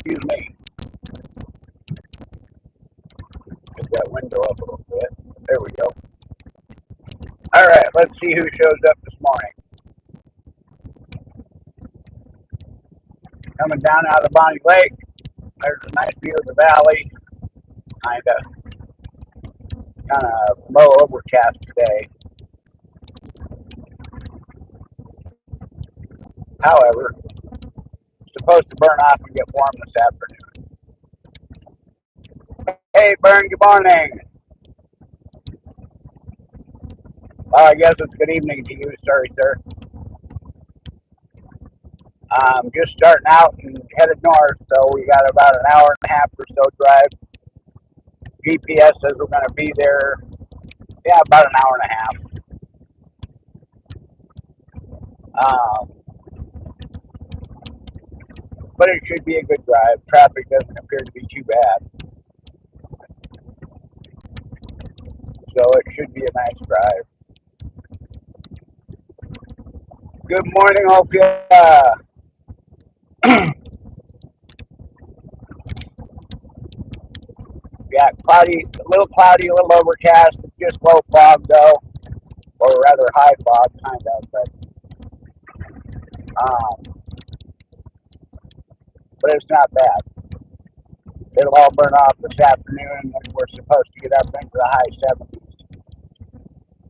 Excuse me. Get that window up a little bit. There we go. All right, let's see who shows up this morning. Coming down out of Bonnie Lake. There's a nice view of the valley. Kind of low overcast today. However, it's supposed to burn off and get warm this afternoon. Hey, Bern, good morning. Well, I guess it's good evening to you, sir. Just starting out and headed north, so we got about an hour and a half or so drive. GPS says we're going to be there, about an hour and a half. Um, but it should be a good drive. Traffic doesn't appear to be too bad, so it should be a nice drive. Good morning, Opia. Yeah, cloudy, a little cloudy, a little overcast. It's just low fog though, or rather high fog, kind of. Um, but it's not bad. It'll all burn off this afternoon, and we're supposed to get up into the high 70s.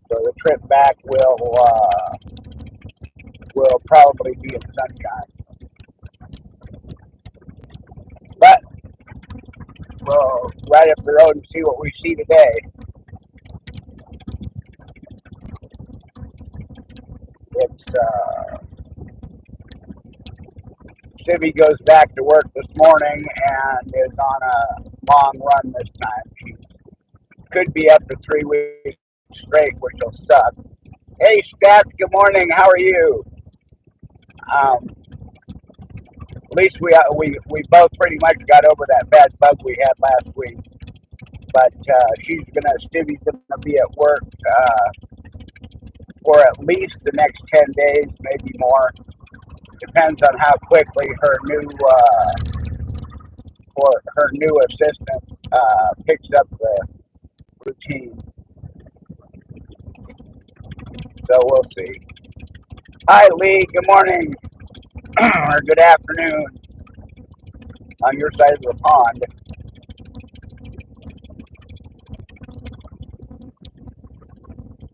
So the trip back will probably be in sunshine. But we'll ride up the road and see what we see today. It's Sibby goes back to work this morning and is on a long run this time. She could be up to 3 weeks straight, which will suck. Hey, Stats, good morning. How are you? Um, at least we both pretty much got over that bad bug we had last week. But Stevie's gonna be at work for at least the next 10 days, maybe more. Depends on how quickly her new assistant picks up the routine. So we'll see. Hi, Lee. Good morning or good afternoon on your side of the pond.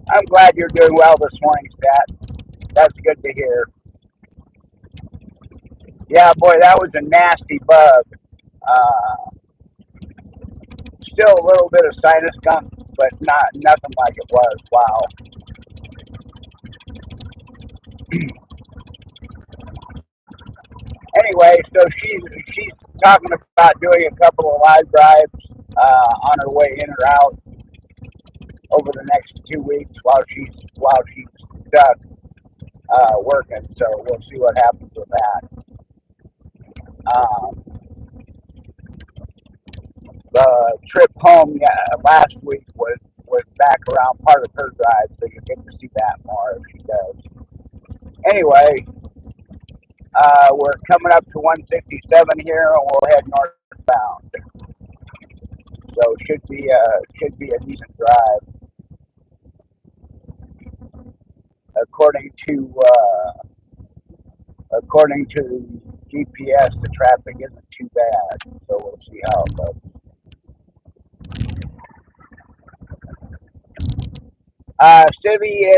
I'm glad you're doing well this morning, Stat. That's good to hear. Yeah, boy, that was a nasty bug. Uh, Still a little bit of sinus gunk, but nothing like it was. Wow. Anyway, so she's talking about doing a couple of live drives on her way in or out over the next 2 weeks while she's stuck working. So we'll see what happens with that. Um, the trip home last week was back around part of her drive, so you get to see that more if she does. Anyway, we're coming up to 167 here, and we'll head northbound. So should be a decent drive according to GPS. The traffic isn't too bad, so we'll see how it goes. Civvy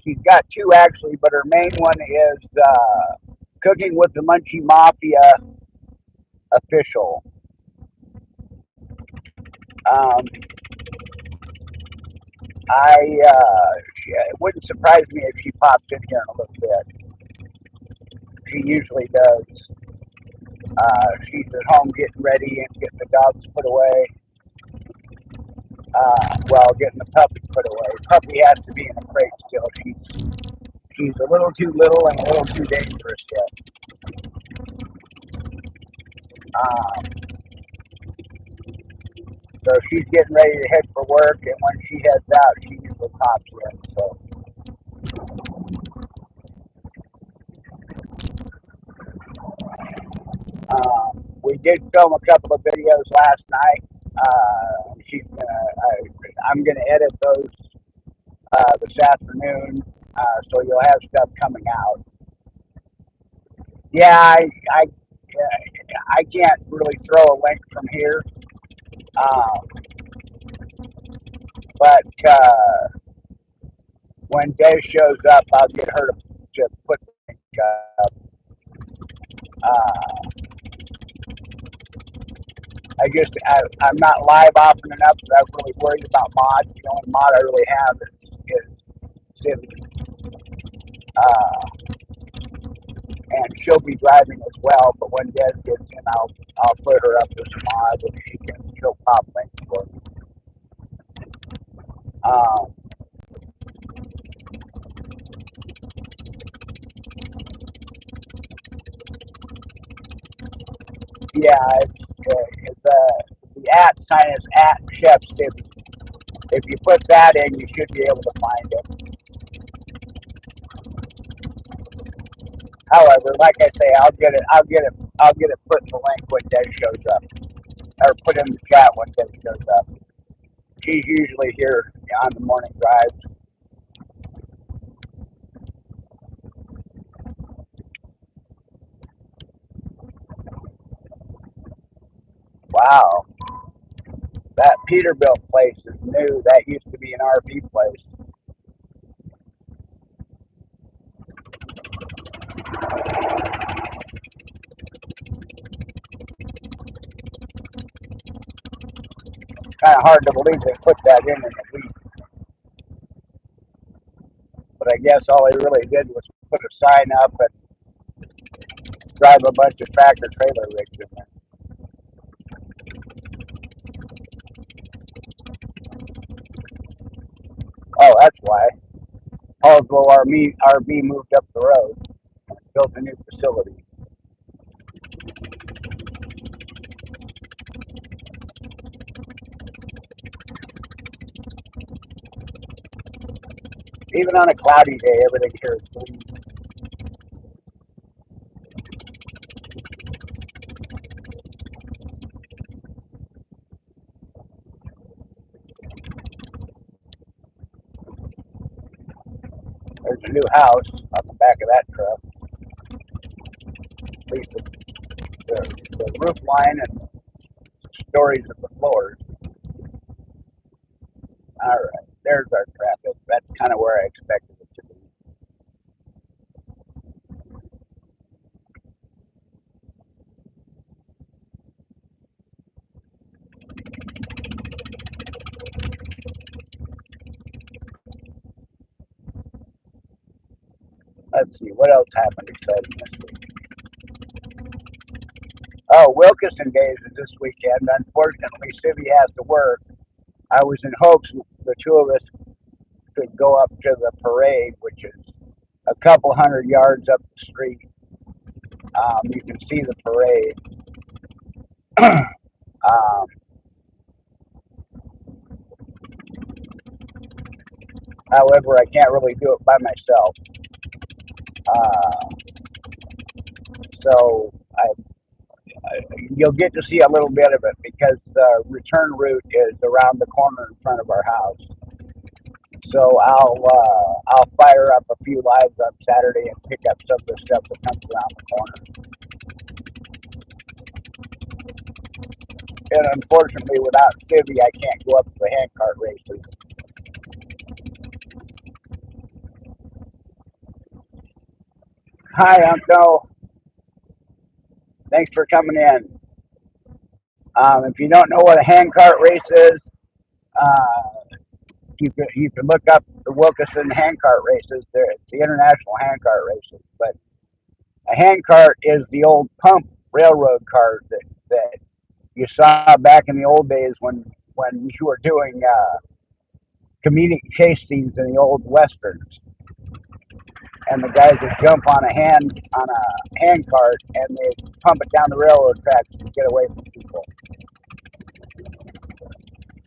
she's got two actually, but her main one is Cooking with the Munchie Mafia official. Um, it wouldn't surprise me if she pops in here in a little bit. She usually does. She's at home getting ready and getting the dogs put away. Getting the puppy put away. Puppy has to be in a crate still. She's a little too little and a little too dangerous yet. Um, so she's getting ready to head for work, and when she heads out, she usually pops in. So did film a couple of videos last night. I'm gonna edit those this afternoon, so you'll have stuff coming out. Yeah, I can't really throw a link from here, uh, but when Des shows up, I'll get her to put the link up. Uh, I'm not live often enough that I'm really worried about mods. The only mod I really have is Civi. Uh, and she'll be driving as well. But when Des gets in, I'll put her up as a mod, and she'll pop links for me. Um, yeah, the at sign is at Chef Civi. If you put that in, you should be able to find it. However, like I say, I'll get it put in the link when Des shows up, or put in the chat when Des shows up. She's usually here on the morning drives. Wow, that Peterbilt place is new. That used to be an RV place. Kind of hard to believe they put that in a week, but I guess all they really did was put a sign up and drive a bunch of tractor trailer rigs in there. Oh, that's why. Although our RV moved up the road and built a new facility. Even on a cloudy day, everything here is green. There's a new house on the back of that truck. At least the roof line and stories of the floors. All right, there's our traffic. That's kind of where I expected it to be. Let's see, what else happened exciting this week? Oh, Wilkeson Days is this weekend. Unfortunately, Civi has to work. I was in hopes the two of us could go up to the parade, which is a couple hundred yards up the street. You can see the parade. um, However, I can't really do it by myself. Uh, so you'll get to see a little bit of it because the return route is around the corner in front of our house. So I'll fire up a few lives on Saturday and pick up some of the stuff that comes around the corner. And unfortunately, without Civi, I can't go up to the handcart races. Hi, Uncle. Thanks for coming in. If you don't know what a handcart race is, uh, you can look up the Wilkeson handcart races. It's the international handcart races. But a handcart is the old pump railroad cart that you saw back in the old days when you were doing comedic chase scenes in the old westerns. And the guys would jump on a hand cart and they pump it down the railroad tracks to get away from people.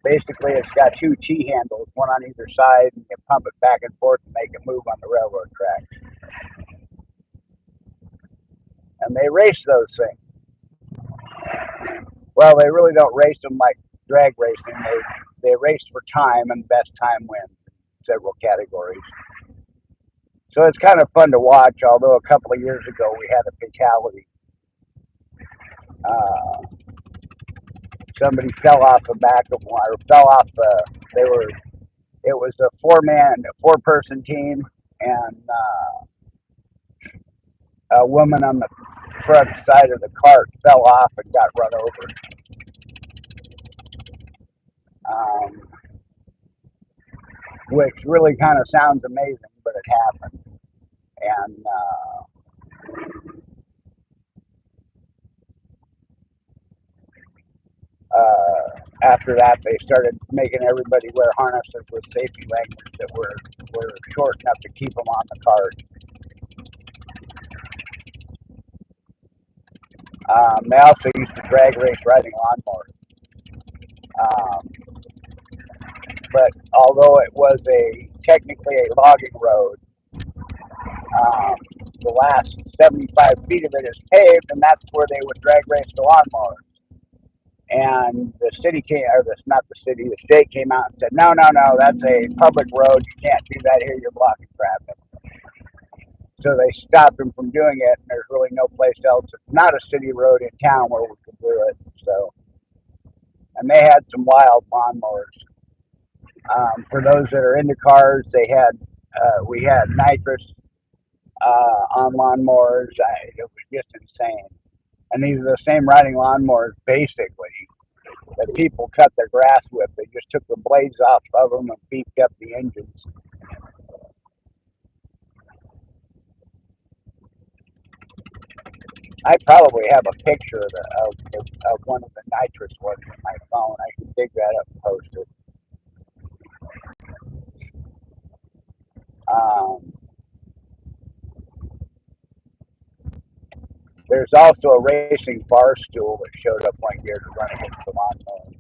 Basically, it's got two T handles, one on either side, and you pump it back and forth to make it move on the railroad tracks. And they race those things. Well, they really don't race them like drag racing. They race for time, and best time wins in several categories. So it's kind of fun to watch. Although a couple of years ago we had a fatality. Uh, Somebody fell off the back of one, or fell off. They were. It was a four-person team, and a woman on the front side of the cart fell off and got run over. Um, which really kind of sounds amazing, but it happened. And after that, they started making everybody wear harnesses with safety language that were short enough to keep them on the cart. They also used to drag race riding lawnmowers. Um, but although it was technically a logging road, the last 75 feet of it is paved, and that's where they would drag race the lawnmowers. And the city came, or not the city, the state came out and said, no, no, no, that's a public road. You can't do that here. You're blocking traffic. So they stopped them from doing it, and there's really no place else. It's not a city road in town where we could do it. So, and they had some wild lawnmowers. For those that are into cars, we had nitrous on lawnmowers. It was just insane. And these are the same riding lawnmowers, basically, that people cut their grass with. They just took the blades off of them and beefed up the engines. I probably have a picture of one of the nitrous ones in my phone. I can dig that up and post it. Um, there's also a racing bar stool that showed up one year to run against the lawnmower,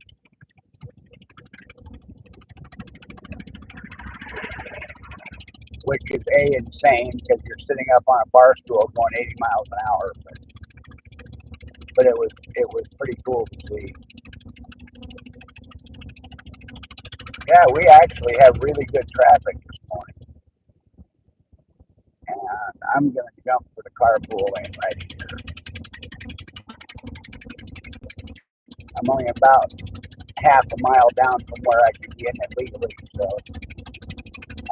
which is insane because you're sitting up on a bar stool going 80 miles an hour. But it was pretty cool to see. Yeah, we actually have really good traffic this morning, and I'm gonna jump for the carpool lane right here. I'm only about half a mile down from where I could be in it legally, so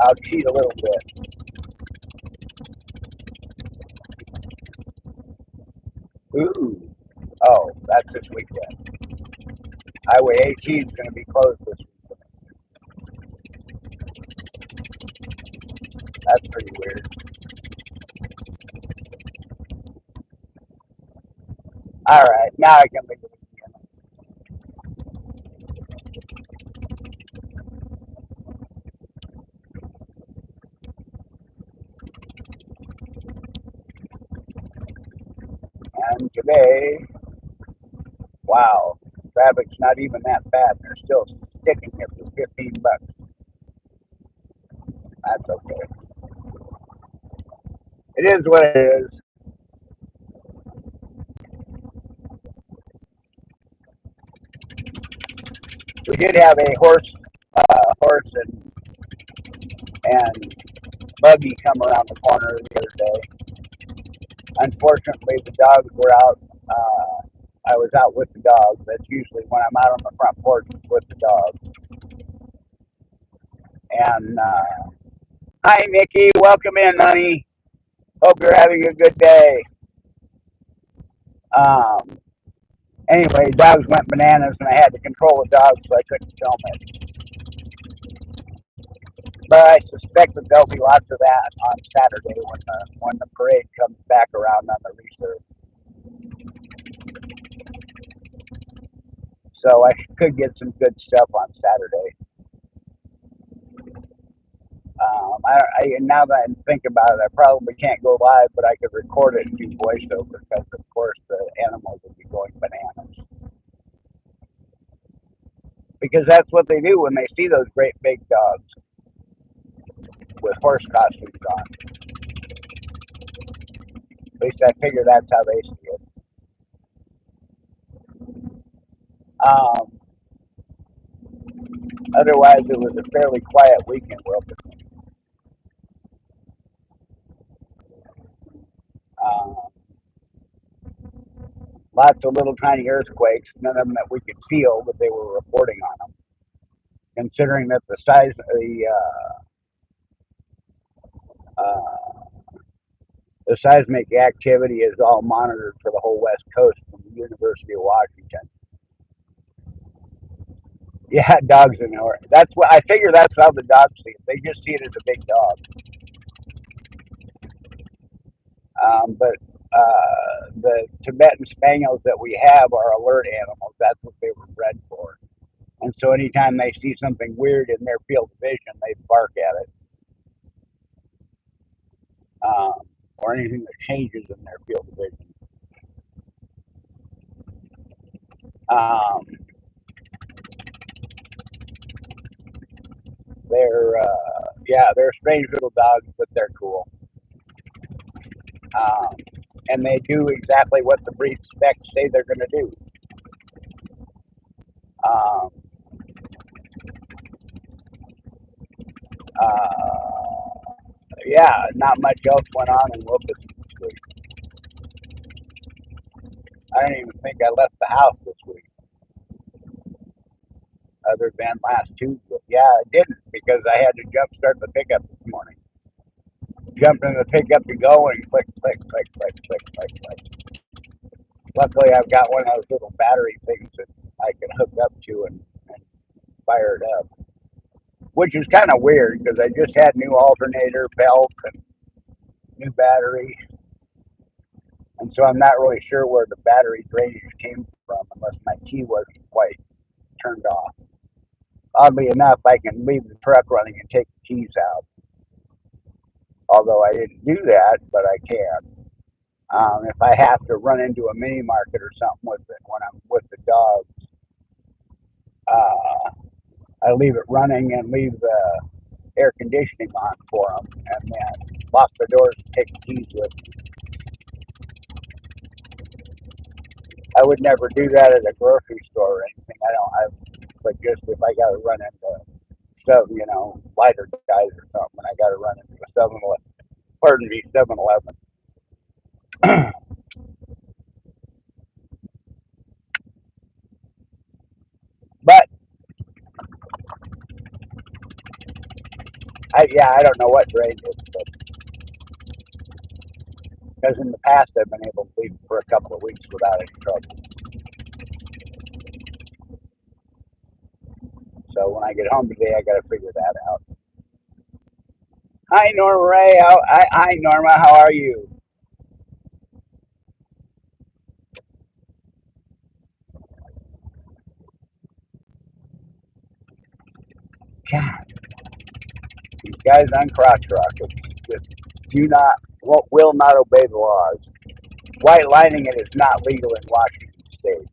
I'll cheat a little bit. Ooh, oh, that's this weekend. Highway 18 is going to be closed this weekend. That's pretty weird. All right, now I can leave it again. And today, wow, traffic's not even that bad. They're still sticking it for $15. That's okay. It is what it is. We did have a horse and buggy come around the corner the other day. Unfortunately, the dogs were out. I was out with the dogs. That's usually when I'm out on the front porch with the dogs. And hi, Nikki. Welcome in, honey. Hope you're having a good day. Um, anyway, dogs went bananas, and I had to control the dogs, so I couldn't film it. But I suspect that there'll be lots of that on Saturday when the parade comes back around on the reserve. So I could get some good stuff on Saturday. Now that I think about it, I probably can't go live, but I could record it and do voiceover because, of course, the animals would be going bananas. Because that's what they do when they see those great big dogs with horse costumes on. At least I figure that's how they see it. Um, Otherwise, it was a fairly quiet weekend. Um, Lots of little tiny earthquakes, none of them that we could feel, but they were reporting on them. Considering that uh, the seismic activity is all monitored for the whole West Coast from the University of Washington. Yeah, dogs in there. That's what I figure. That's how the dogs see it. They just see it as a big dog. But the Tibetan Spaniels that we have are alert animals. That's what they were bred for. And so anytime they see something weird in their field of vision, they bark at it, um, or anything that changes in their field of vision. Um, they're strange little dogs, but they're cool. Um, and they do exactly what the breed specs say they're going to do. Um, uh, yeah, not much else went on in Wilkes this week. I don't even think I left the house this week, other than last Tuesday. Yeah, I didn't because I had to jump start the pickup this morning. Jumped in the pickup to go and click, click, click, click, click, click, click. Luckily, I've got one of those little battery things that I can hook up to and fire it up, which is kind of weird because I just had new alternator belt and new battery, and so I'm not really sure where the battery drainage came from unless my key wasn't quite turned off. Oddly enough, I can leave the truck running and take the keys out, although I didn't do that, but I can. If I have to run into a mini market or something with it when I'm with the dog, uh, I leave it running and leave the air conditioning on for them, and then lock the doors and take the keys with me. I would never do that at a grocery store or anything. I don't. But just if I got to run into some, lighter guys or something, and I got to run into a 7-Eleven. Pardon me, 7-Eleven. But I don't know what drained it, but because in the past I've been able to leave it for a couple of weeks without any trouble. So when I get home today, I got to figure that out. Hi Norma Ray. Hi Norma. How are you? God, these guys on crotch rockets just will not obey the laws. White lining it is not legal in Washington State,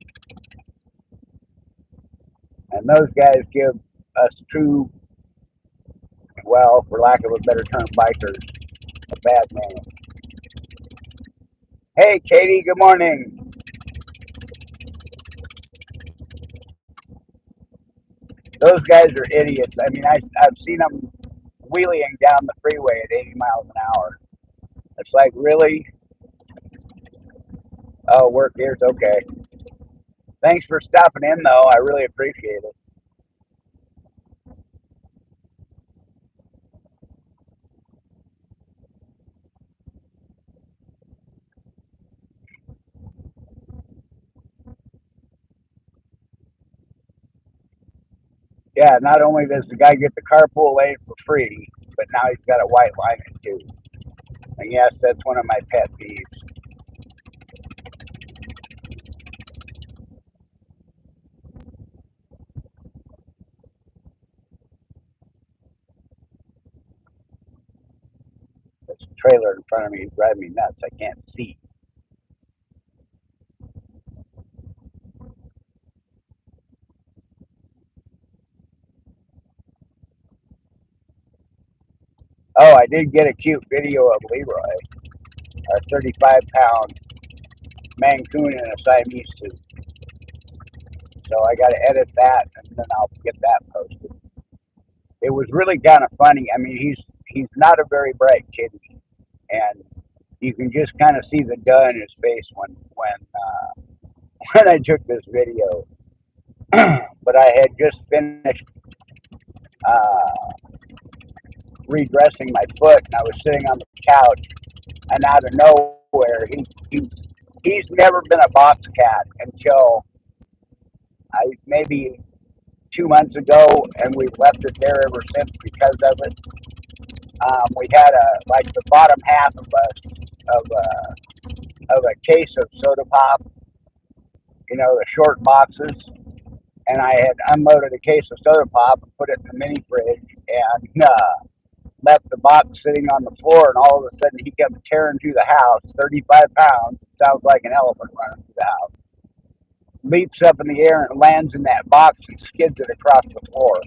and those guys give us true, well, for lack of a better term, bikers a bad name. Hey Katie, good morning. Those guys are idiots. I mean, I've seen them wheeling down the freeway at 80 miles an hour. It's like, really? Oh, work here's okay. Thanks for stopping in, though. I really appreciate it. Yeah, not only does the guy get the carpool lane for free, but now he's got a white line it too. And yes, that's one of my pet peeves. This trailer in front of me is driving me nuts. I can't see. Oh, I did get a cute video of Leroy, our 35-pound Mancoon in a Siamese suit. So I got to edit that, and then I'll get that posted. It was really kind of funny. I mean, he's not a very bright kid, and you can just kind of see the duh in his face when I took this video. But I had just finished uh, redressing my foot, and I was sitting on the couch, and out of nowhere, he's never been a box cat until maybe 2 months ago, and we've left it there ever since because of it. We had like the bottom half of a case of soda pop, the short boxes, and I had unloaded a case of soda pop and put it in the mini fridge, and left the box sitting on the floor, and all of a sudden he kept tearing through the house, 35 pounds, sounds like an elephant running through the house, leaps up in the air and lands in that box and skids it across the floor.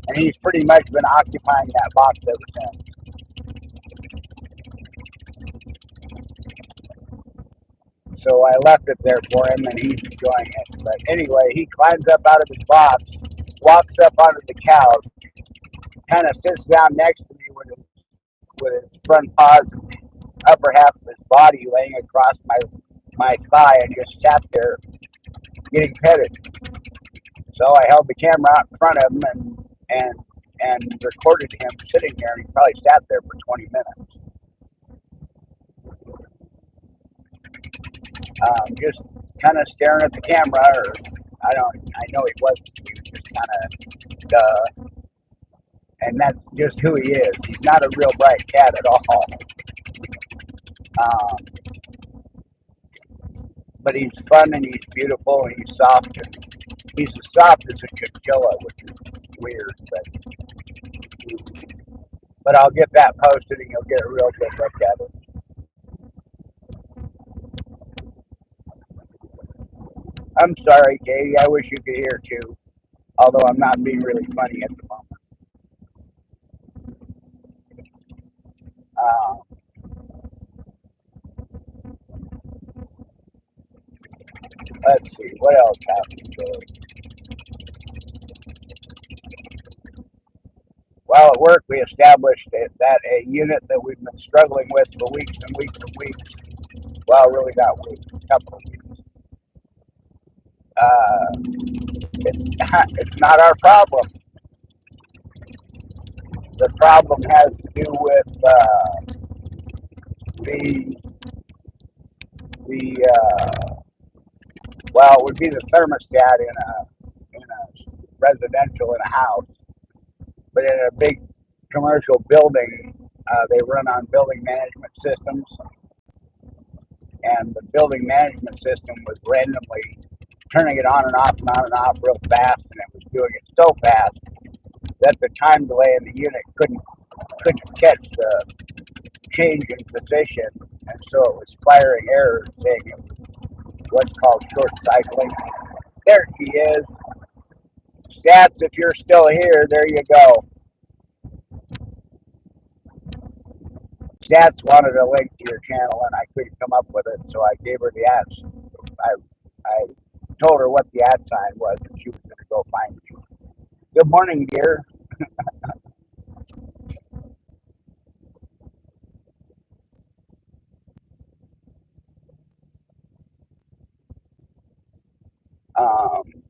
And he's pretty much been occupying that box ever since. So I left it there for him, and he's enjoying it. But anyway, he climbs up out of his box, walks up onto the couch, kind of sits down next to me with his front paws and upper half of his body laying across my thigh, and just sat there getting petted. So I held the camera out in front of him and recorded him sitting there, and he probably sat there for 20 minutes. Just kind of staring at the camera, or I know he wasn't. He was just kind of, and that's just who he is. He's not a real bright cat at all. Um, but he's fun and he's beautiful and he's soft, and he's as soft as a chinchilla, which is weird. But I'll get that posted and you'll get a real good look at it. I'm sorry, Katie. I wish you could hear too, although I'm not being really funny at the moment. Uh, let's see, what else happened today? Well, at work, we established that a unit that we've been struggling with for weeks and weeks and weeks, well, really not weeks, a couple of weeks, it's not our problem. The problem has to do with the, well, it would be the thermostat in a residential in a house, but in a big commercial building, they run on building management systems, and the building management system was randomly turning it on and off and on and off real fast, and it was doing it so fast that the time delay in the unit couldn't catch the change in position, and so it was firing errors, saying it was what's called short cycling. There she is. Stats, if you're still here, there you go. Stats wanted a link to your channel, and I couldn't come up with it, so I gave her the ads. I told her what the ad sign was, and she was going to go find you. Good morning, dear. Um,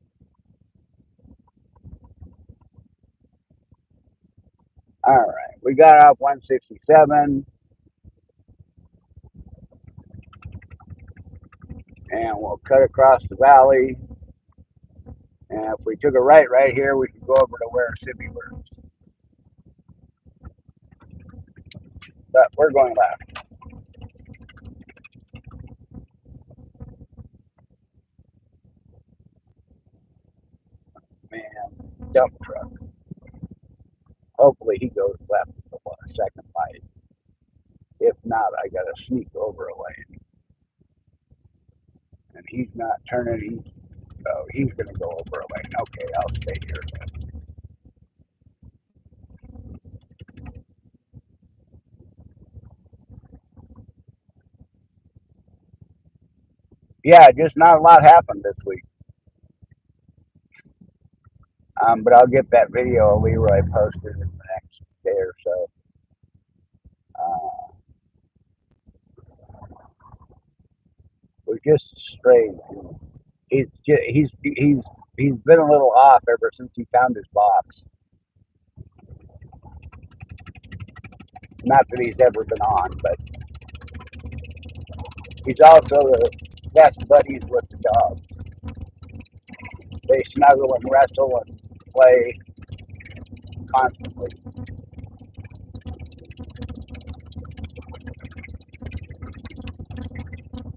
all right, we got off 167, and we'll cut across the valley. And if we took a right here, we could go over to where Sibby works. But we're going left. Man, dump truck. Hopefully he goes left before a second light. If not, I got to sneak over a lane. And he's not turning. He's going to go over a lane. Okay, I'll stay here. Yeah, just not a lot happened this week. But I'll get that video of Leroy posted in the next day or so. Uh, it was just strange. He's been a little off ever since he found his box. Not that he's ever been on, but he's also the best buddies with the dog. They snuggle and wrestle and play constantly.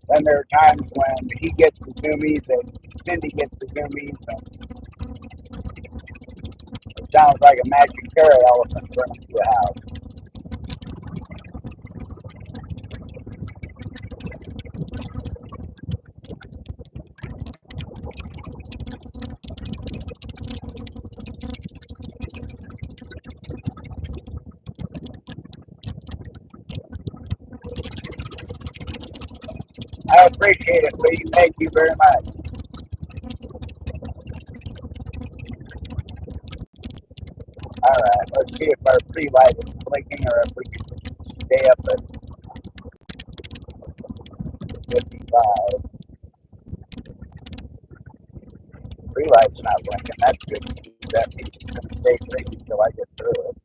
Then there are times when he gets the zoomies and Cindy gets the zoomies, and it sounds like a magic fairy elephant running through the house. I appreciate it, Lee. Thank you very much. All right, let's see if our free light is blinking or if we can stay up at 55. Free light's not blinking. That's good. That means it's going to stay blinking until I get through it.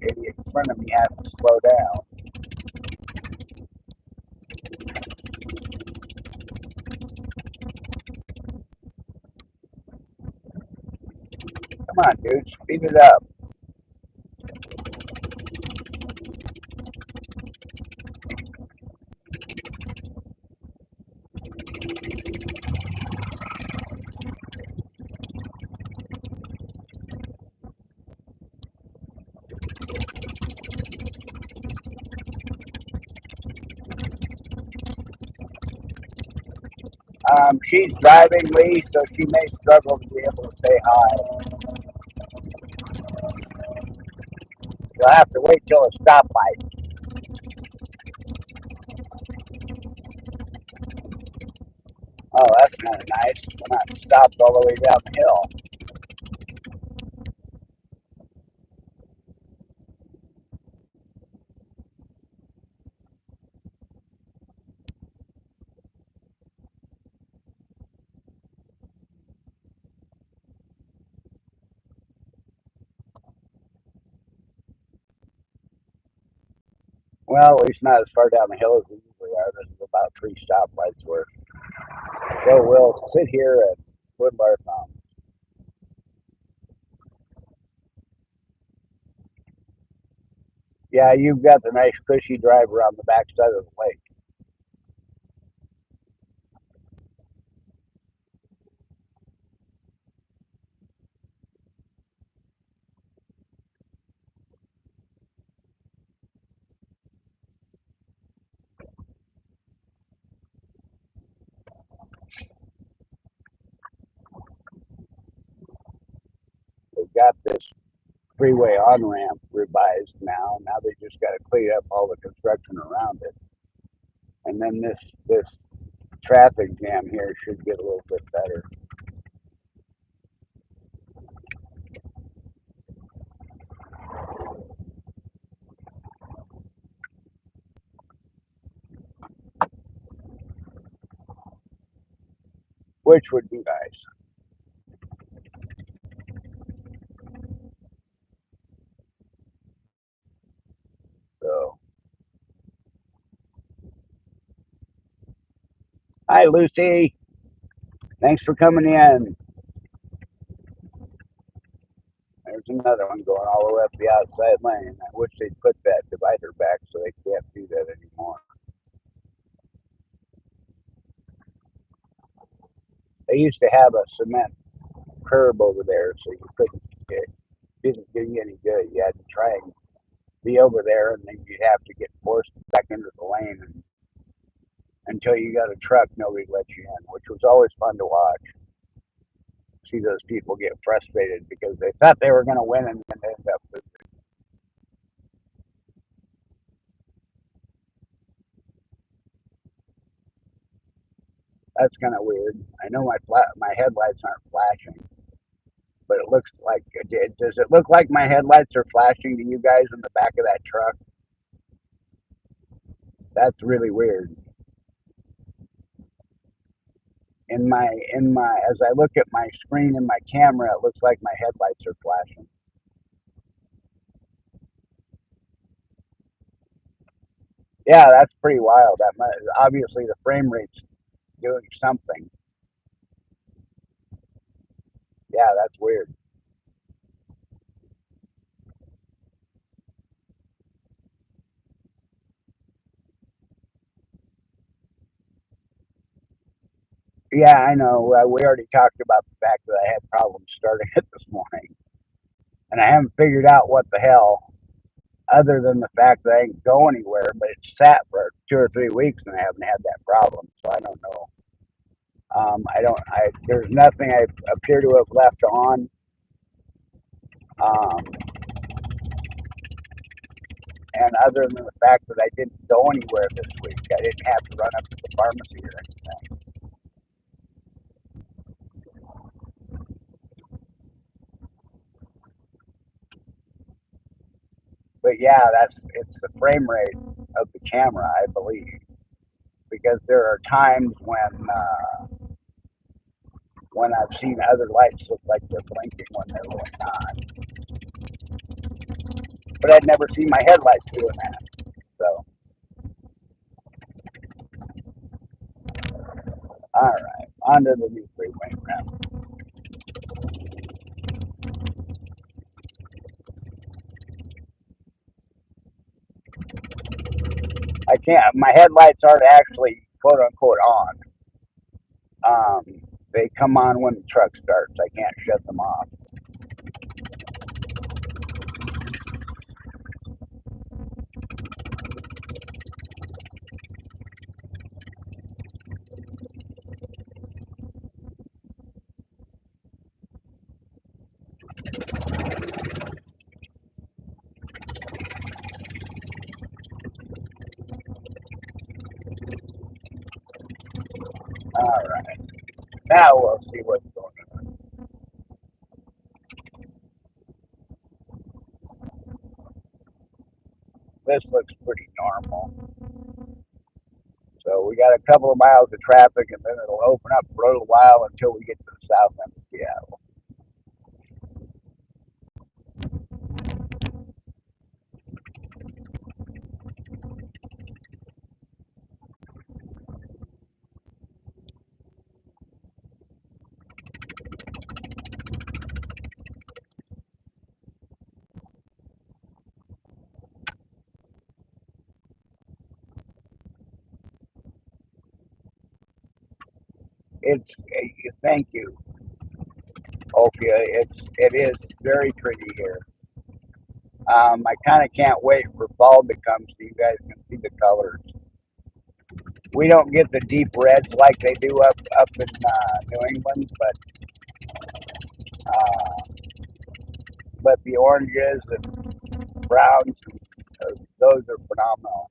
This idiot in front of me has to slow down. Come on, dude, speed it up. She's driving Lee, so she may struggle to be able to say hi. You'll have to wait till a stoplight. Oh, that's kind of nice. We're not stopped all the way down the hill. Well, at least not as far down the hill as we usually are. This is about 3 stoplights worth. So we'll sit here and twiddle our thumbs. Yeah, you've got the nice cushy drive around the backside of the lake. They've got this freeway on ramp revised now. Now they just got to clean up all the construction around it, and then this traffic jam here should get a little bit better, which would be nice. So, hi Lucy, thanks for coming in. There's another one going all the way up the outside lane. I wish they'd put that divider back so they can't do that anymore. They used to have a cement curb over there, so you couldn't get, didn't do you any good. You had to try and be over there, and then you'd have to get forced back into the lane. And until you got a truck, nobody let you in, which was always fun to watch. See those people get frustrated because they thought they were going to win and then end up with. That's kind of weird. I know my headlights aren't flashing, but it looks like it did. Does it look like my headlights are flashing to you guys in the back of that truck? That's really weird. In my as I look at my screen in my camera, it looks like my headlights are flashing. Yeah, that's pretty wild. Obviously the frame rate's doing something. Yeah, that's weird. Yeah, I know. We already talked about the fact that I had problems starting it this morning, and I haven't figured out what the hell, other than the fact that I ain't go anywhere. But it's sat for 2 or 3 weeks, and I haven't had that problem. So I don't know. I don't. There's nothing I appear to have left on. Um, and other than the fact that I didn't go anywhere this week, I didn't have to run up to the pharmacy or anything. But yeah, it's the frame rate of the camera, I believe, because there are times when I've seen other lights look like they're blinking when they're really not. But I'd never seen my headlights doing that. So, all right, on to the new freeway route. I can't. My headlights aren't actually quote unquote on. Um, they come on when the truck starts. I can't shut them off. All right, now we'll see what's going on. This looks pretty normal. So we got a couple of miles of traffic, and then it'll open up for a little while until we get to the south end of Seattle. Thank you, Ophia. It is very pretty here. I kind of can't wait for fall to come so you guys can see the colors. We don't get the deep reds like they do up in New England, uh, but the oranges and browns, those are phenomenal.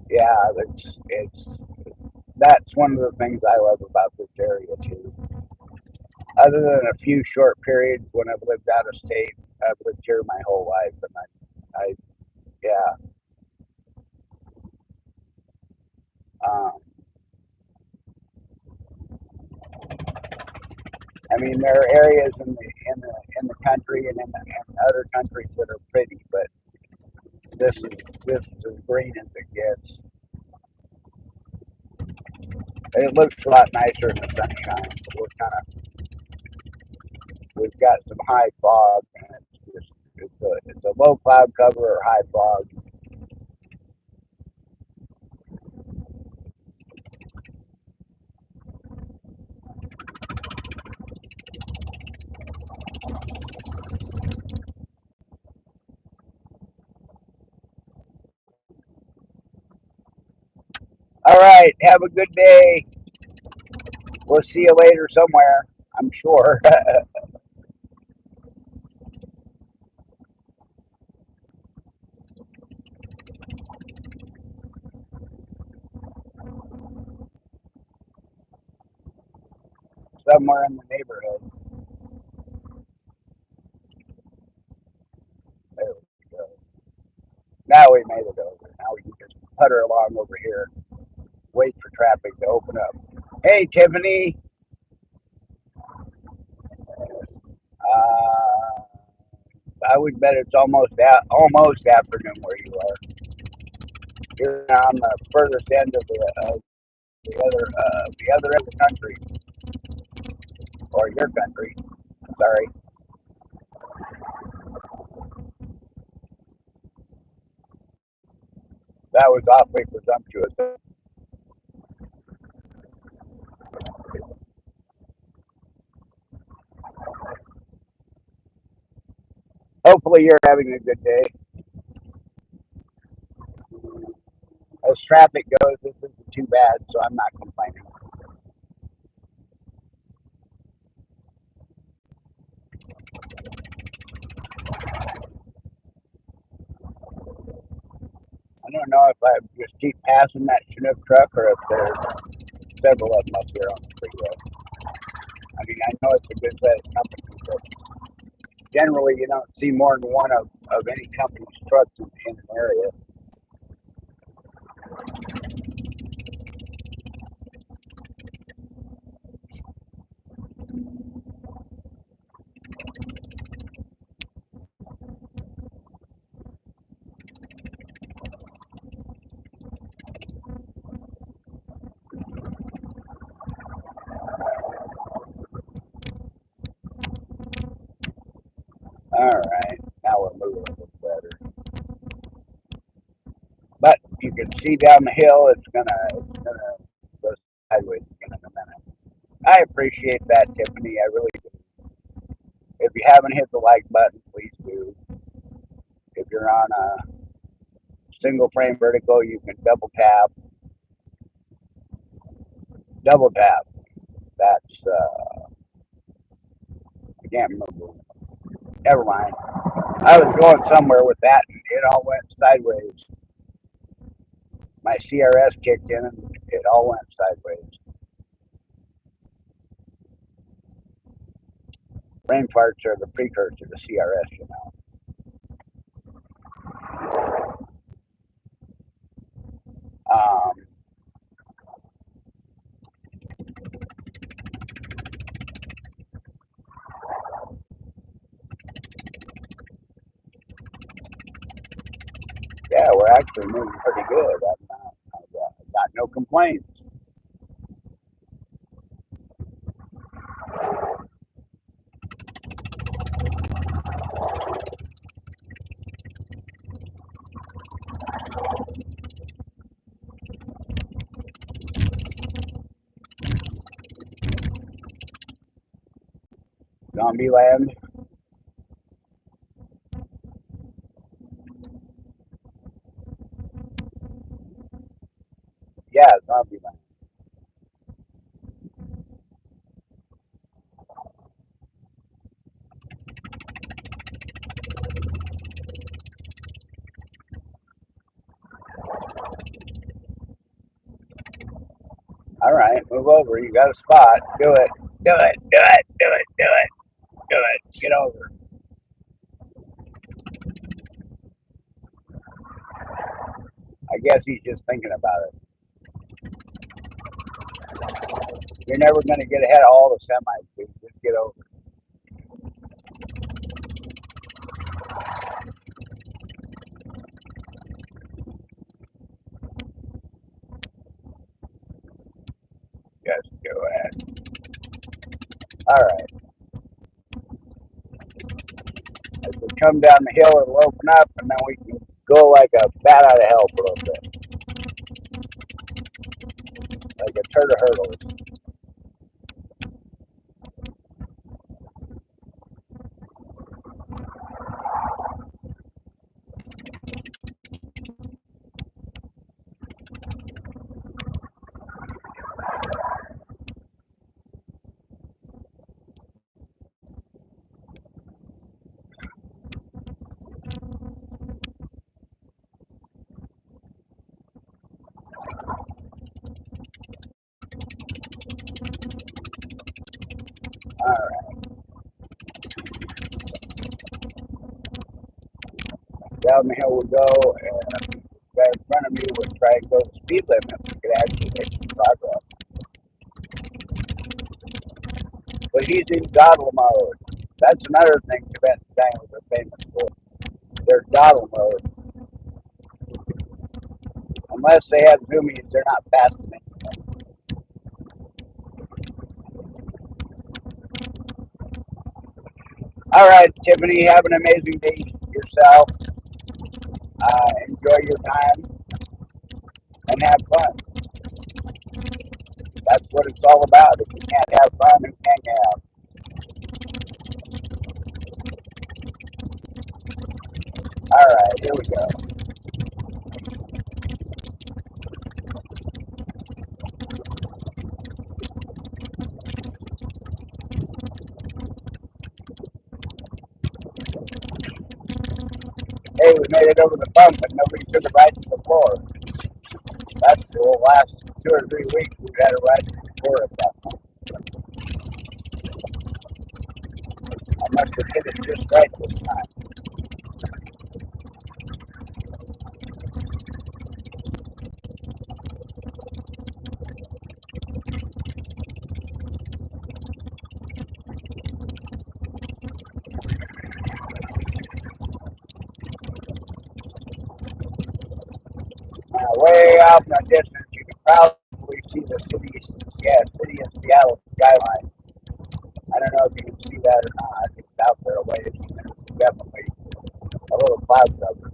Yeah, it's that's one of the things I love about this area too. Other than a few short periods when I've lived out of state, I've lived here my whole life, and I yeah. Um, I mean, there are areas in the country and in other countries that are pretty, but this is as green as it gets. It looks a lot nicer in the sunshine. But we've got some high fog, and it's a low cloud cover or high fog. All right. Have a good day. We'll see you later somewhere, I'm sure. Somewhere in the neighborhood. There we go. Now we made it over. Now we can just putter along over here, wait for traffic to open up. Hey, Tiffany. Uh, I would bet it's almost afternoon where you are. You're on the furthest end of the other end of the country, or your country. Sorry, that was awfully presumptuous. Hopefully, you're having a good day. As traffic goes, this isn't too bad, so I'm not complaining. I don't know if I just keep passing that Chinook truck or if there's several of them up here on the freeway. I mean, I know it's a good set of companies, but generally you don't see more than one of any company's trucks in an area. All right, now we're moving a little better. But you can see down the hill, it's gonna go sideways again in a minute. I appreciate that, Tiffany. I really do. If you haven't hit the like button, please do. If you're on a single frame vertical, you can double tap. That's I can't remember. Never mind. I was going somewhere with that, and it all went sideways. My CRS kicked in, and it all went sideways. Brain farts are the precursor to CRS, you know. Um, yeah, we're actually moving pretty good. I've got no complaints. Zombie land. Yeah, zombie land. All right, move over. You got a spot. Do it. Do it. Do it. Do it. Do it. Do it. Get over. I guess he's just thinking about it. You're never going to get ahead of all the semis, dude. Just get over. Just go ahead. All right. As we come down the hill, it'll open up, and then we can go like a bat out of hell for a little bit, like a turd of hurdles. Down the hill we go, and the guy in front of me would try and go the speed limit. We could actually make some progress. But he's in dawdle mode. That's another thing Tibetan diners are famous for. They're dawdle mode. Unless they have zoomies, they're not fascinating. All right, Tiffany, have an amazing day yourself. Enjoy your time and have fun. That's what it's all about. If you can't have fun, who can you have? All right, here we go. Hey, we made it over the bump, but nobody took a ride to the floor. That's the last 2 or 3 weeks we've had a ride to the floor at that point. I must have hit it just right this time. Way off in the distance, you can probably see the city of Seattle skyline. I don't know if you can see that or not. It's out there a ways. There's definitely a little cloud cover.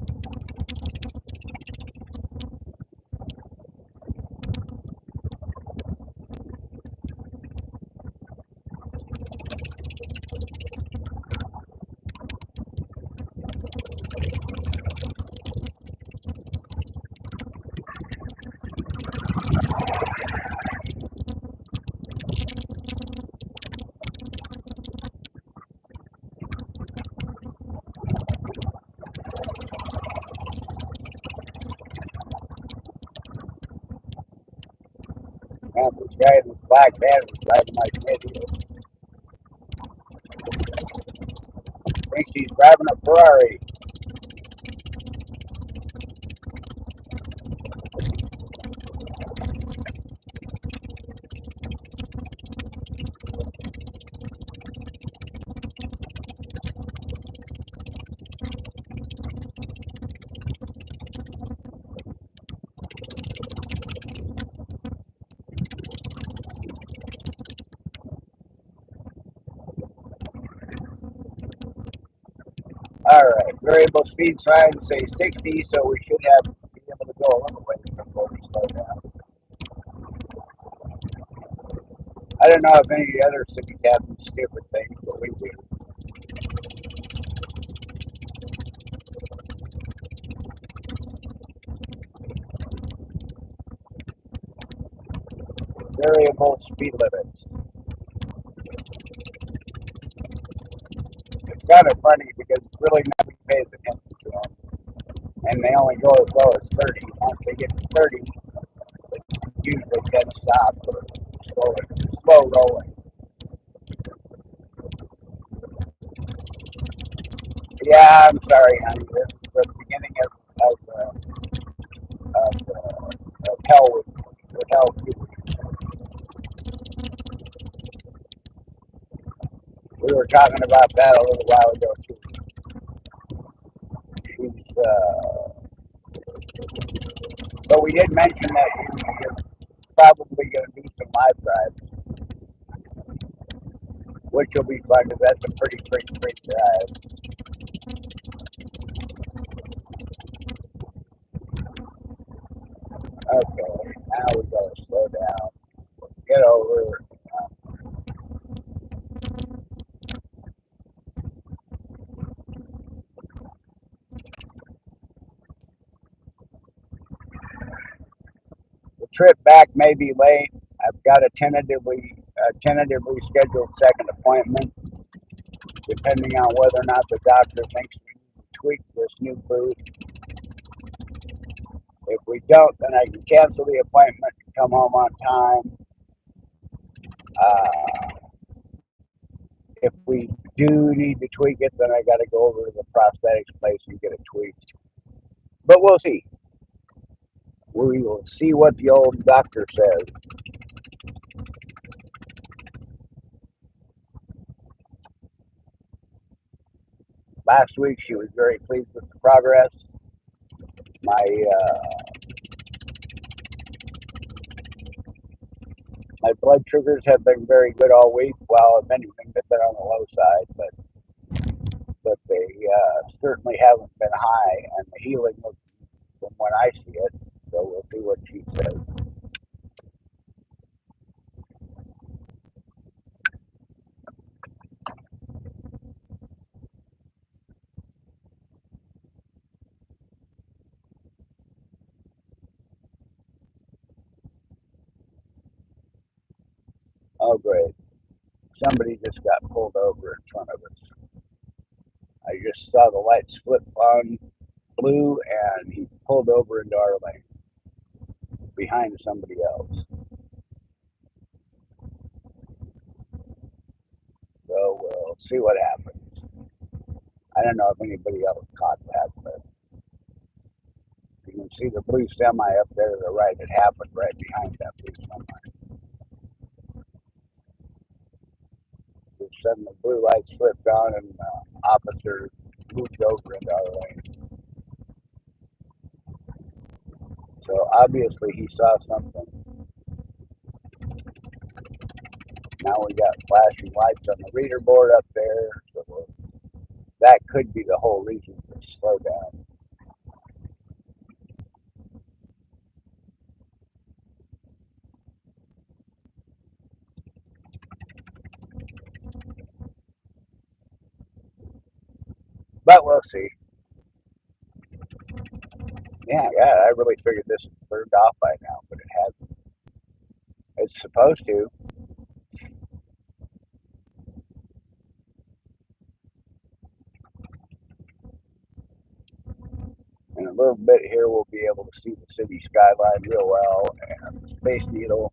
Man, this guy in this black van was driving like an idiot. Thinks he's driving a Ferrari. All right, variable speed sign say 60, so we should be able to go a little ways before we slow down. I don't know if any of the other cities have these stupid things, but we do. Variable speed limits. It's kind of funny because really nobody pays attention to them, and they only go as low as 30. Once they get to 30, usually dead stop or slow rolling. Yeah, I'm sorry, honey. This is the beginning of hell with hell. We were talking about that a little while ago too. She's, but we did mention that you're probably going to do some live drives, which will be fun because that's a pretty great drive. Okay, now we got to slow down. Get over. The trip back may be late. I've got a tentatively scheduled second appointment, depending on whether or not the doctor thinks we need to tweak this new boot. If we don't, then I can cancel the appointment and come home on time. If we do need to tweak it, then I got to go over to the prosthetics place and get it tweaked. But we'll see. We will see what the old doctor says. Last week she was very pleased with the progress. My my blood sugars have been very good all week. Well, if anything, they've been on the low side, but they certainly haven't been high, and the healing looks from when I see it. So we'll see what she says. Oh, great. Somebody just got pulled over in front of us. I just saw the lights flip on blue, and he pulled over into our lane behind somebody else. So we'll see what happens. I don't know if anybody else caught that, but you can see the blue semi up there to the right. It happened right behind that blue semi. Just suddenly blue lights flipped on, and the officer moved over into our lane. So obviously he saw something. Now we got flashing lights on the reader board up there. So that could be the whole reason for the slowdown. But we'll see. Yeah, I really figured this was burned off by now, but it hasn't. It's supposed to. In a little bit here, we'll be able to see the city skyline real well and the Space Needle.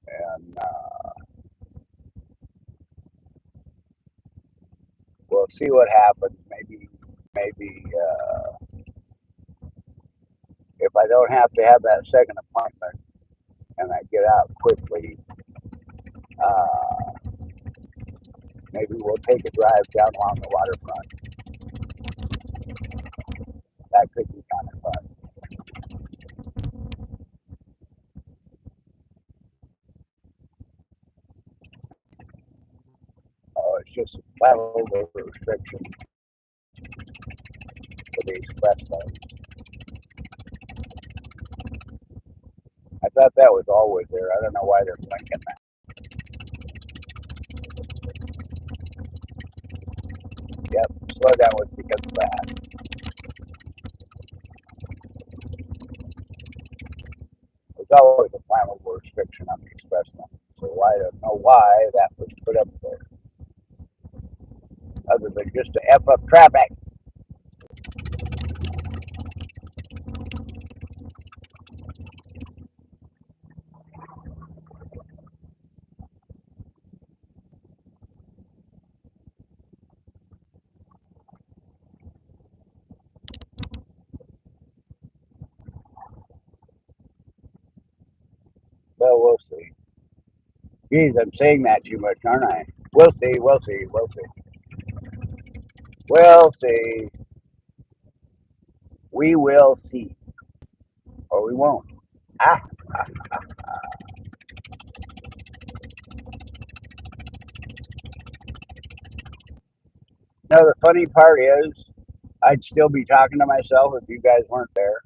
And we'll see what happens. Maybe if I don't have to have that second appointment and I get out quickly, uh, maybe we'll take a drive down along the waterfront. That could be kind of fun. Oh, it's just a flat over restriction for the express lane. I thought that was always there. I don't know why they're blinking that. Yep, slow down was because of that. There's always a flammable restriction on the express lane. So I don't know why that was put up there, other than just to F up traffic. Well, we'll see. Geez, I'm saying that too much, aren't I? We'll see, we'll see, we'll see. We'll see. We will see. Or we won't. Ah, no, the funny part is, I'd still be talking to myself if you guys weren't there.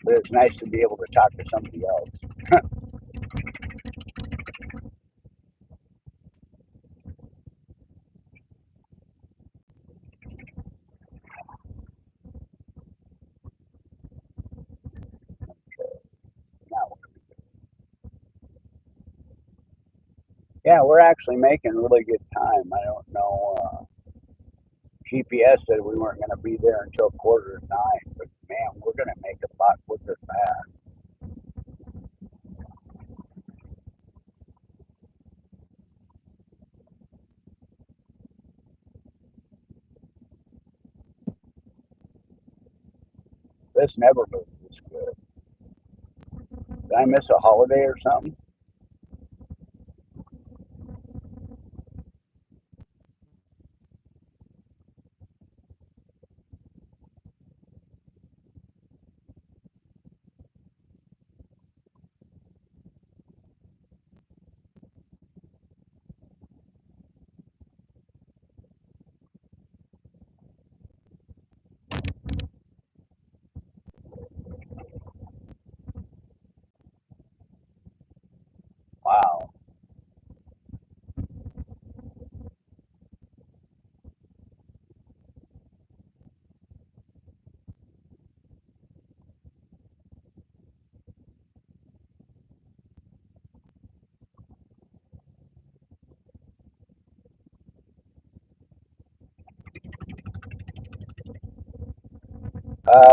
But it's nice to be able to talk to somebody else. Now, yeah, we're actually making really good time. I don't know. GPS said we weren't going to be there until 8:45, but man, we're going to make it a lot quicker than that. This never moves this good. Did I miss a holiday or something? Wow.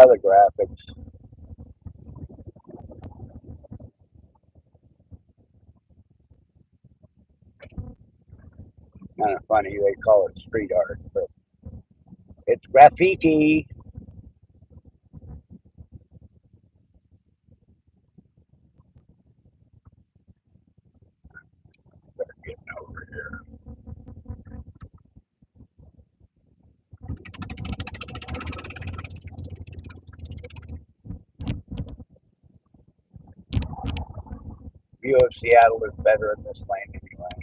The graphics. Kind of funny. They call it street art, but it's graffiti. Better get over here. View of Seattle is better in this lane anyway.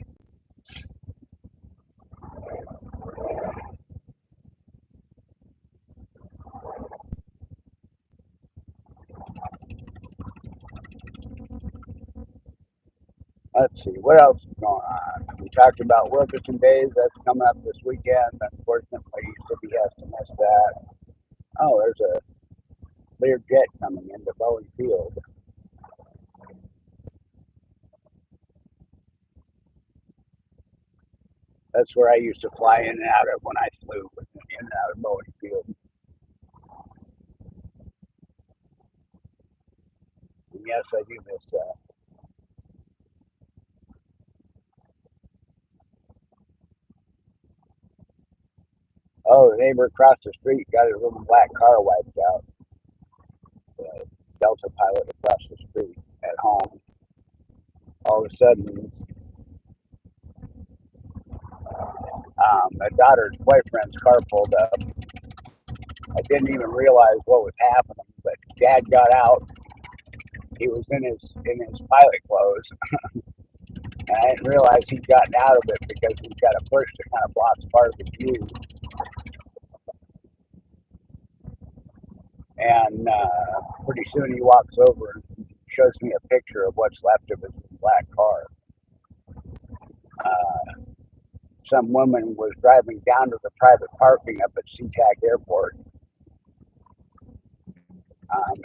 Let's see, what else is going on? We talked about Wilkerson Days. That's coming up this weekend. Unfortunately, City has to miss that. Oh, there's a Learjet coming into Bowie Field. That's where I used to fly in and out of when I flew in and out of Bowie Field. And yes, I do miss that. Oh, the neighbor across the street got his little black car wiped out. The Delta pilot across the street at home. All of a sudden, my daughter's boyfriend's car pulled up. I didn't even realize what was happening, but Dad got out. He was in his pilot clothes, and I didn't realize he'd gotten out of it because he's got a push that kind of blocks part of the view. And pretty soon he walks over and shows me a picture of what's left of his black car. Uh, some woman was driving down to the private parking up at SeaTac Airport,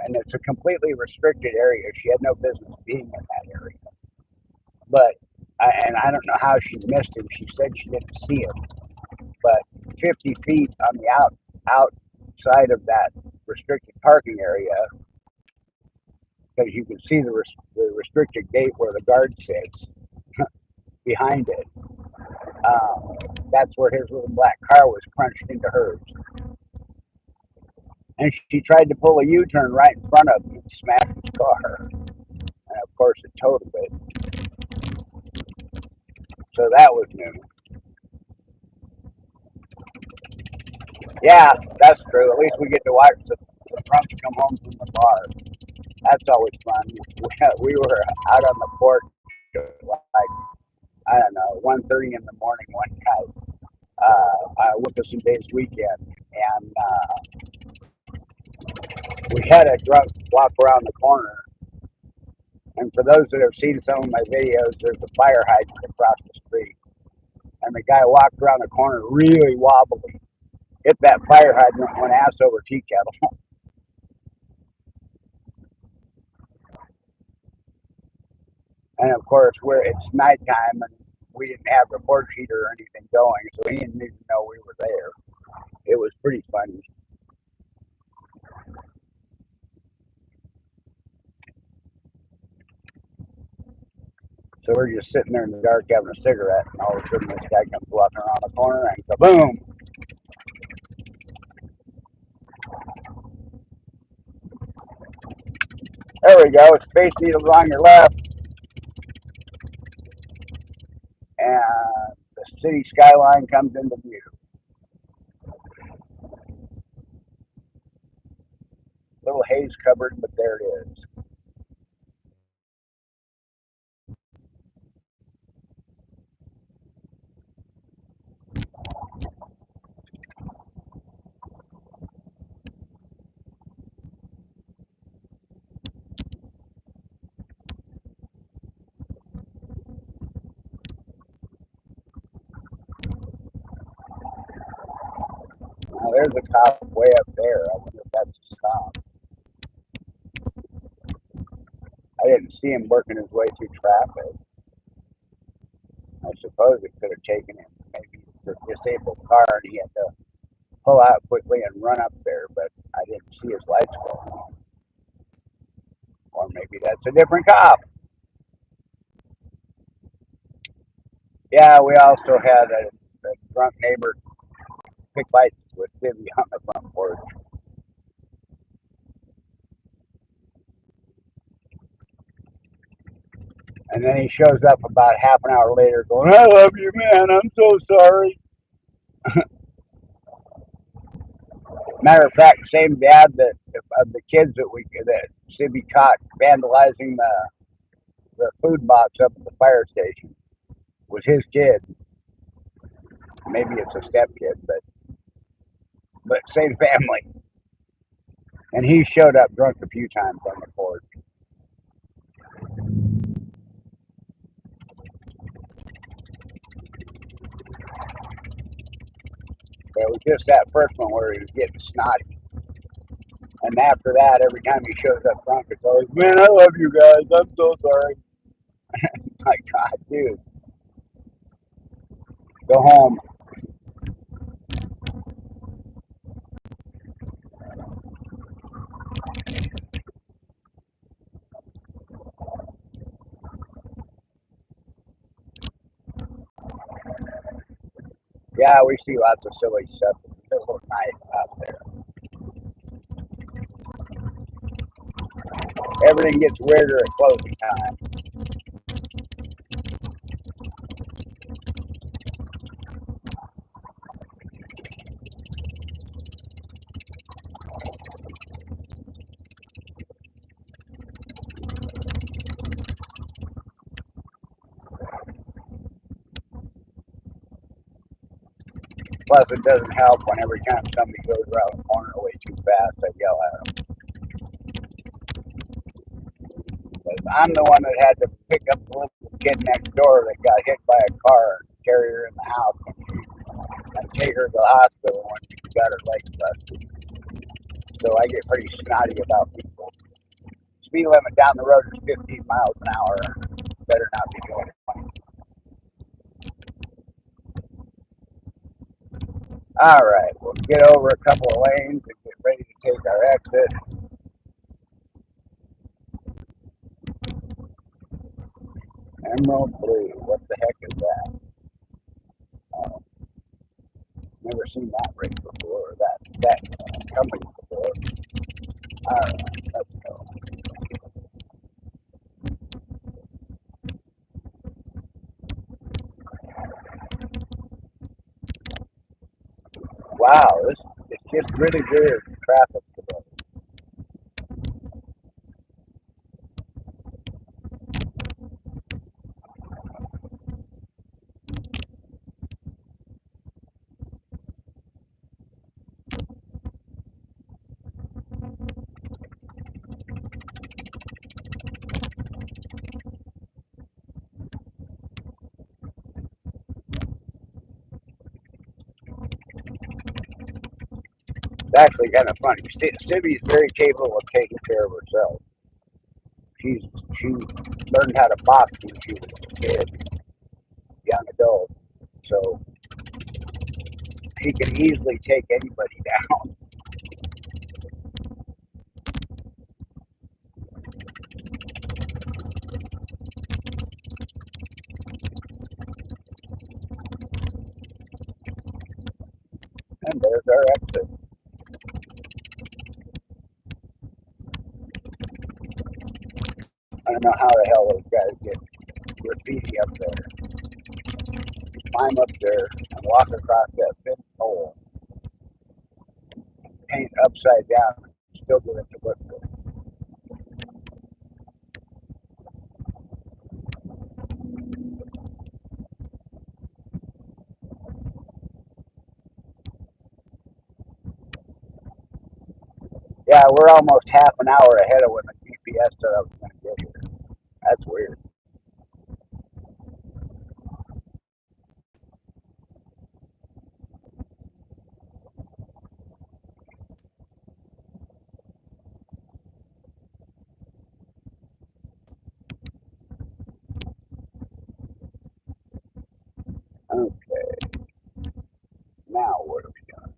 and it's a completely restricted area. She had no business being in that area. But and I don't know how she missed him. She said she didn't see him, but 50 feet on the outside of that restricted parking area, because you can see the restricted gate where the guard sits behind it. That's where his little black car was crunched into hers. And she tried to pull a U-turn right in front of him and smashed his car. And of course, it totaled it. So that was new. Yeah, that's true. At least we get to watch the drunks come home from the bar. That's always fun. We were out on the porch like, I don't know, 1:30 in the morning one night, Wilkerson Days weekend. And we had a drunk walk around the corner. And for those that have seen some of my videos, there's a fire hydrant across the street. And the guy walked around the corner really wobbly, hit that fire hydrant, went ass over tea kettle. And of course, it's nighttime and we didn't have the porch heater or anything going, so he didn't even know we were there. It was pretty funny. So we're just sitting there in the dark having a cigarette, and all of a sudden this guy comes walking around the corner and kaboom! go. Space Needle's on your left, and the city skyline comes into view. Little haze covered, but there it is. Now there's a cop way up there. I wonder if that's a stop. I didn't see him working his way through traffic. I suppose it could have taken him. Maybe it's a disabled car and he had to pull out quickly and run up there, but I didn't see his lights go on. Or maybe that's a different cop. Yeah, we also had a drunk neighbor pick fights with Vivi on the front porch. And then he shows up about half an hour later going, I love you, man. I'm so sorry. Matter of fact, same dad that of the kids that Sibby caught vandalizing the food box up at the fire station was his kid. Maybe it's a step kid, but same family. And he showed up drunk a few times on the porch. But it was just that first one where he was getting snotty. And after that, every time he shows up drunk, it's always, man, I love you guys. I'm so sorry. My God, dude, go home. Yeah, we see lots of silly stuff in the middle of the night out there. Everything gets weirder at closing time. Plus, it doesn't help when every time somebody goes around the corner way too fast, I yell at them. Because I'm the one that had to pick up the little kid next door that got hit by a car and carry her in the house and take her to the hospital when she got her legs busted. So I get pretty snotty about people. Speed limit down the road is 15 miles an hour. Better not be doing it. All right, we'll get over a couple of lanes and get ready to take our exit. Emerald Blue, what the heck is that? Uh, Never seen that rig before, or that company before. All right, let's go. Wow, it's just really weird traffic today. It's actually kind of funny. Sibby's very capable of taking care of herself. She learned how to box when she was a kid, young adult. So he can easily take anybody down. And there's our exit. don't know how the hell those guys get graffiti up there. Climb up there and walk across that thin hole, paint upside down, and still get it to look good. Yeah, we're almost half an hour ahead of when the GPS said I was going to get here. That's weird. Okay, now what are we doing?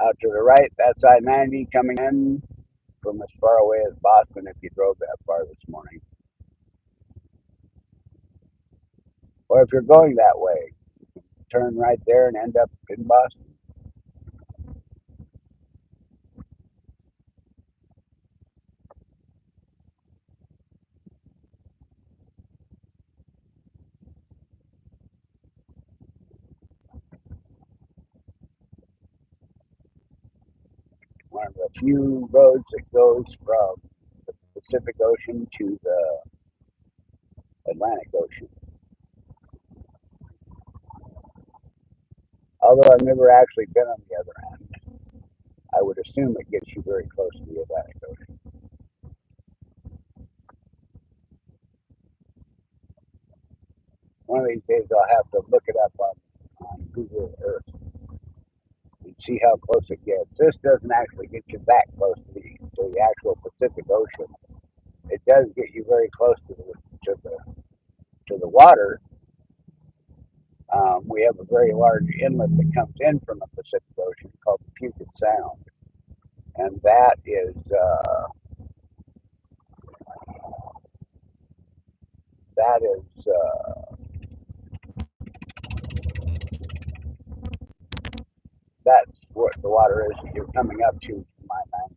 Out to the right, that's I-90 coming in from as far away as Boston if you drove that far this morning. Or if you're going that way, turn right there and end up in Boston. One of the few roads that goes from the Pacific Ocean to the Atlantic Ocean. Although I've never actually been on the other end, I would assume it gets you very close to the Atlantic Ocean. One of these days I'll have to look it up on Google Earth and see how close it gets. This doesn't actually get you that close to the actual Pacific Ocean. It does get you very close to the to the water. We have a very large inlet that comes in from the Pacific Ocean called the Puget Sound, and that is that's what the water is that you're coming up to my mind.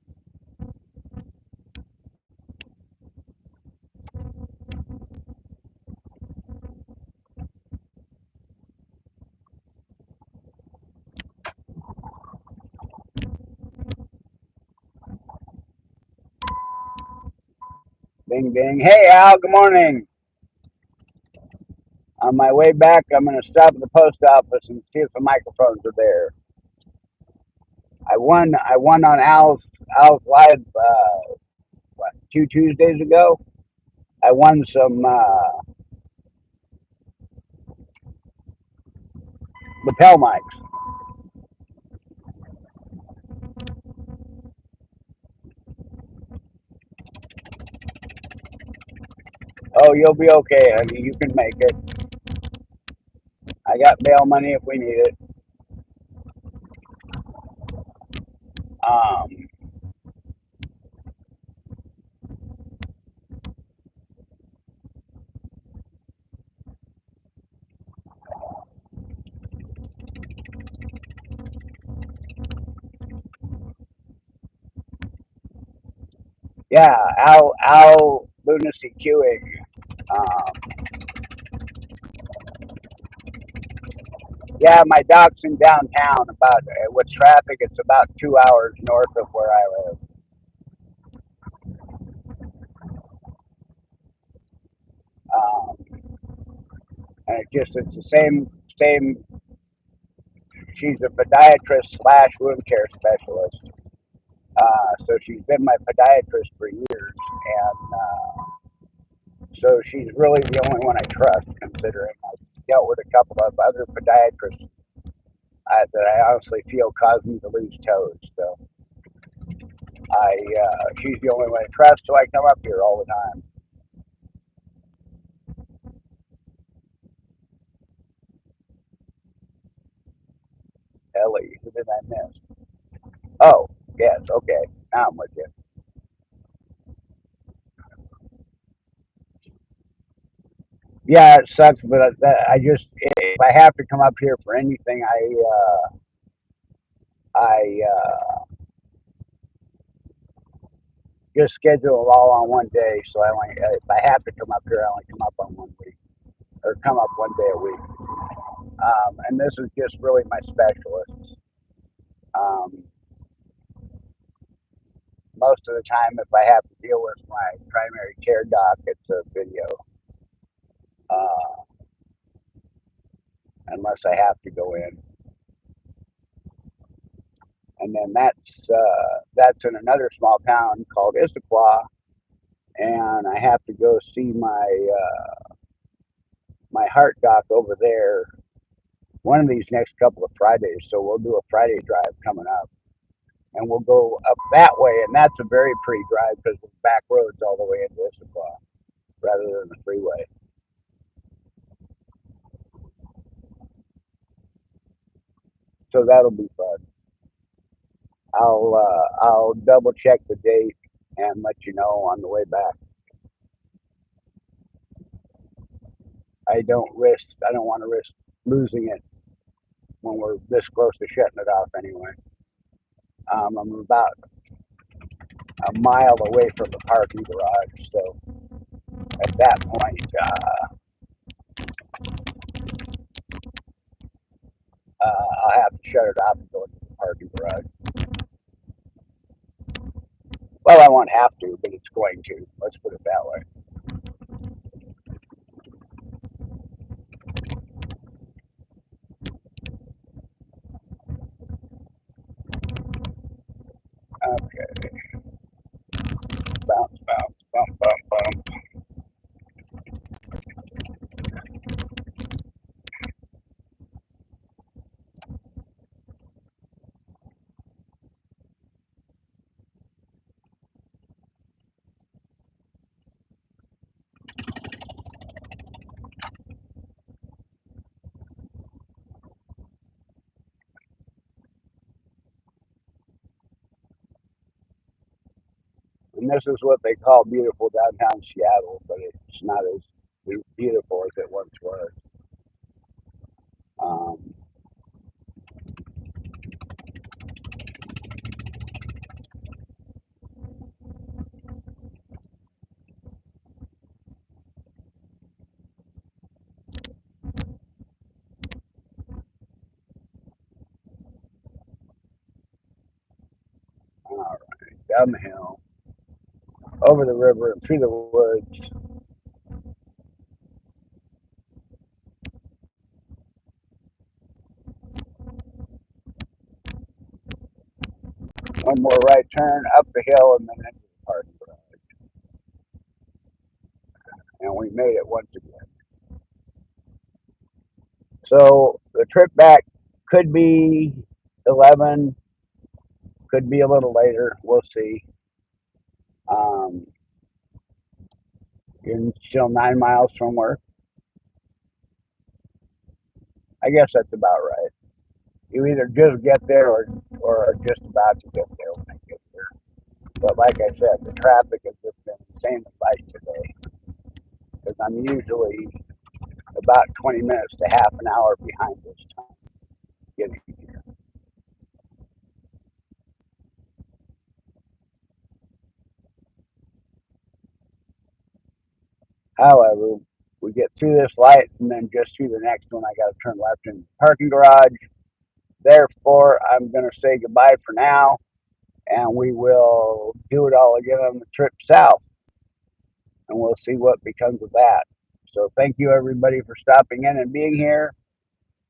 Bing bing. Hey Al, good morning. On my way back, I'm going to stop at the post office and see if the microphones are there. I won. I won on Al's live what, 2 Tuesdays ago. I won some lapel mics. Oh, you'll be okay, honey. You can make it. I got bail money if we need it. Um, yeah, Al Lunacy Queuing. Um, yeah, my dock's in downtown. About with traffic, it's about 2 hours north of where I live. Um, and it's the same. She's a podiatrist slash wound care specialist. So she's been my podiatrist for years, and so she's really the only one I trust. Considering I've dealt with a couple of other podiatrists that I honestly feel caused me to lose toes. So she's the only one I trust. So I come up here all the time. Ellie, who did I miss? Oh, yes, okay. I'm with you. Yeah, it sucks, but I just if I have to come up here for anything, I just schedule it all on one day. So I only if I have to come up here, I only come up on 1 week or come up 1 day a week. And this is just really my specialist. Um, Most of the time, if I have to deal with my primary care doc, it's a video, uh, unless I have to go in. And then that's in another small town called Issaquah, and I have to go see my heart doc over there one of these next couple of Fridays. So we'll do a Friday drive coming up, and we'll go up that way, and that's a very pretty drive because the back roads all the way into Issaquah rather than the freeway. So that'll be fun. I'll double check the date and let you know on the way back. I don't want to risk losing it when we're this close to shutting it off anyway. I'm about a mile away from the parking garage, so at that point, I'll have to shut it off and go to the parking garage. Well, I won't have to, but it's going to. Let's put it that way. Okay, bounce, bounce, bump, bump, bump. And this is what they call beautiful downtown Seattle, but it's not as beautiful as it once was. Um, all right, down the hill, over the river, and through the woods. One more right turn up the hill, and then into the parking garage. And we made it once again. So the trip back could be 11, could be a little later. We'll see. Um, you're still 9 miles from work. I guess that's about right. You either just get there or are just about to get there when I get there. But like I said, the traffic has just been insane to fight today because I'm usually about 20 minutes to half an hour behind this time getting here. However, we get through this light and then just through the next one, I got to turn left in the parking garage. Therefore, I'm going to say goodbye for now, and we will do it all again on the trip south, and we'll see what becomes of that. So, thank you everybody for stopping in and being here,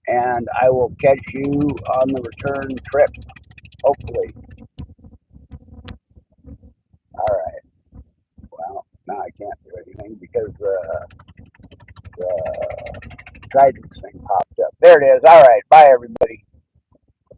and I will catch you on the return trip, hopefully. All right. Well, now I can't do anything because the guidance thing popped up. There it is. All right. Bye, everybody.